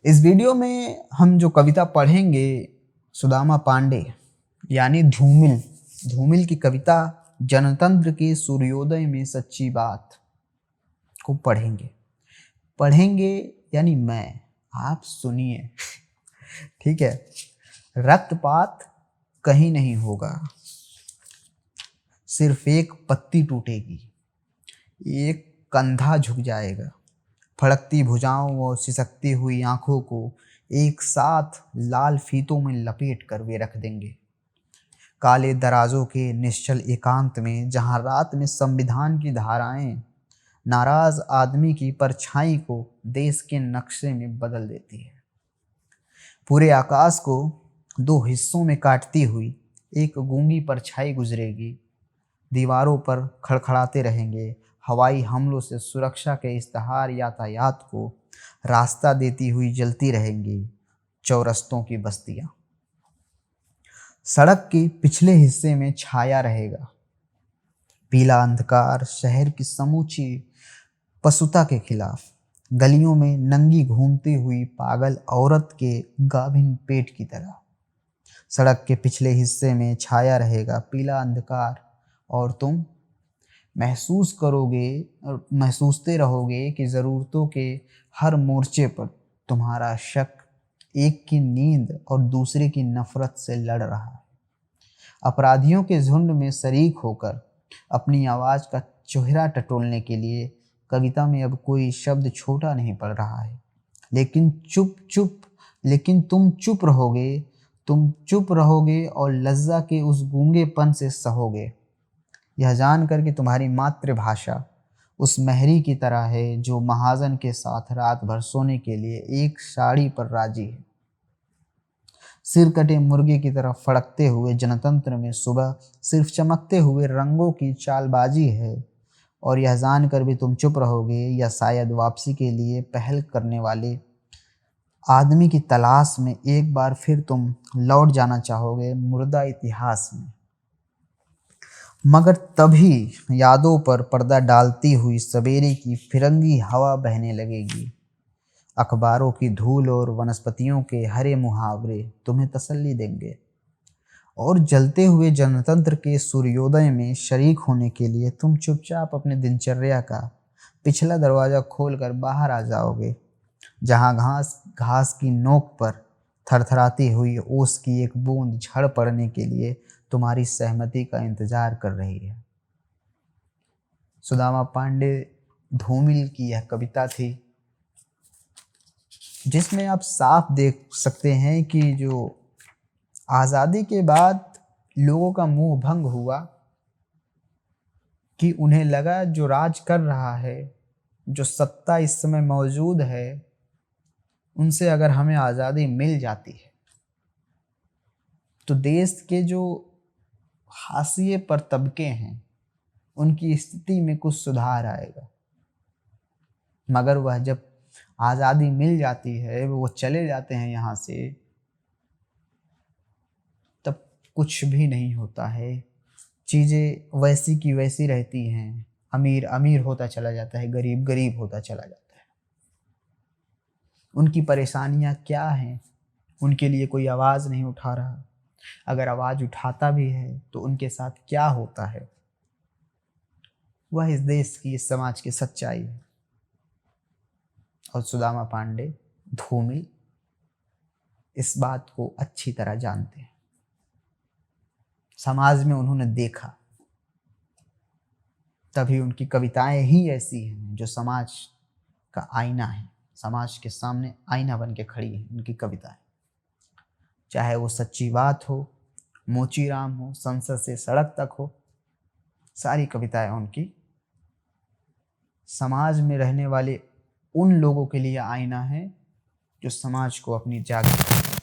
इस वीडियो में हम जो कविता पढ़ेंगे सुदामा पांडे यानी धूमिल धूमिल की कविता जनतंत्र के सूर्योदय में सच्ची बात को पढ़ेंगे यानी मैं, आप सुनिए। ठीक है। रक्तपात कहीं नहीं होगा, सिर्फ एक पत्ती टूटेगी, एक कंधा झुक जाएगा, फड़कती भुजाओं और सिसकती हुई आंखों को एक साथ लाल फीतों में लपेट कर वे रख देंगे। काले दराजों के निश्चल एकांत में, जहां रात में संविधान की धाराएं नाराज आदमी की परछाई को देश के नक्शे में बदल देती है। पूरे आकाश को दो हिस्सों में काटती हुई एक गूंगी परछाई गुजरेगी। दीवारों पर खड़खड़ाते रहेंगे हवाई हमलों से सुरक्षा के इश्तहार, यातायात को रास्ता देती हुई जलती रहेंगी चौरस्तों की बस्तियां। सड़क के पिछले हिस्से में छाया रहेगा पीला अंधकार, शहर की समूची पशुता के खिलाफ। गलियों में नंगी घूमती हुई पागल औरत के गाभिन पेट की तरह। सड़क के पिछले हिस्से में छाया रहेगा पीला अंधकार, और तुम महसूसते रहोगे कि ज़रूरतों के हर मोर्चे पर तुम्हारा शक एक की नींद और दूसरे की नफरत से लड़ रहा है। अपराधियों के झुंड में शरीक होकर अपनी आवाज़ का चेहरा टटोलने के लिए कविता में अब कोई शब्द छोटा नहीं पड़ रहा है। लेकिन तुम चुप रहोगे और लज्जा के उस गूंगेपन से सहोगे, यह जानकर कि तुम्हारी मातृभाषा उस महरी की तरह है जो महाजन के साथ रात भर सोने के लिए एक साड़ी पर राजी है। सिर कटे मुर्गे की तरह फड़कते हुए जनतंत्र में सुबह सिर्फ चमकते हुए रंगों की चालबाजी है, और यह जानकर भी तुम चुप रहोगे या शायद वापसी के लिए पहल करने वाले आदमी की तलाश में एक बार फिर तुम लौट जाना चाहोगे मुर्दा इतिहास में। मगर तभी यादों पर पर्दा डालती हुई सवेरे की फिरंगी हवा बहने लगेगी। अखबारों की धूल और वनस्पतियों के हरे मुहावरे तुम्हें तसल्ली देंगे, और जलते हुए जनतंत्र के सूर्योदय में शरीक होने के लिए तुम चुपचाप अपने दिनचर्या का पिछला दरवाज़ा खोलकर बाहर आ जाओगे, जहां घास की नोक पर थरथराती हुई ओस की एक बूंद झड़ पड़ने के लिए तुम्हारी सहमति का इंतजार कर रही है। सुदामा पांडे धूमिल की यह कविता थी, जिसमें आप साफ देख सकते हैं कि जो आज़ादी के बाद लोगों का मुंह भंग हुआ कि उन्हें लगा जो राज कर रहा है, जो सत्ता इस समय मौजूद है, उनसे अगर हमें आज़ादी मिल जाती है तो देश के जो हाशिए पर तबके हैं उनकी स्थिति में कुछ सुधार आएगा। मगर वह जब आज़ादी मिल जाती है, वो चले जाते हैं यहाँ से, तब कुछ भी नहीं होता है। चीज़ें वैसी की वैसी रहती हैं। अमीर अमीर होता चला जाता है, गरीब गरीब होता चला जाता है। उनकी परेशानियाँ क्या हैं, उनके लिए कोई आवाज़ नहीं उठा रहा। अगर आवाज़ उठाता भी है तो उनके साथ क्या होता है, वह इस देश की, इस समाज की सच्चाई है। और सुदामा पांडे धूमिल इस बात को अच्छी तरह जानते हैं। समाज में उन्होंने देखा, तभी उनकी कविताएं ही ऐसी हैं जो समाज का आईना है, समाज के सामने आईना बन के खड़ी है उनकी कविताएं। चाहे वो सच्ची बात हो, मोचीराम हो, संसद से सड़क तक हो, सारी कविताएं उनकी समाज में रहने वाले उन लोगों के लिए आईना है जो समाज को अपनी जागृति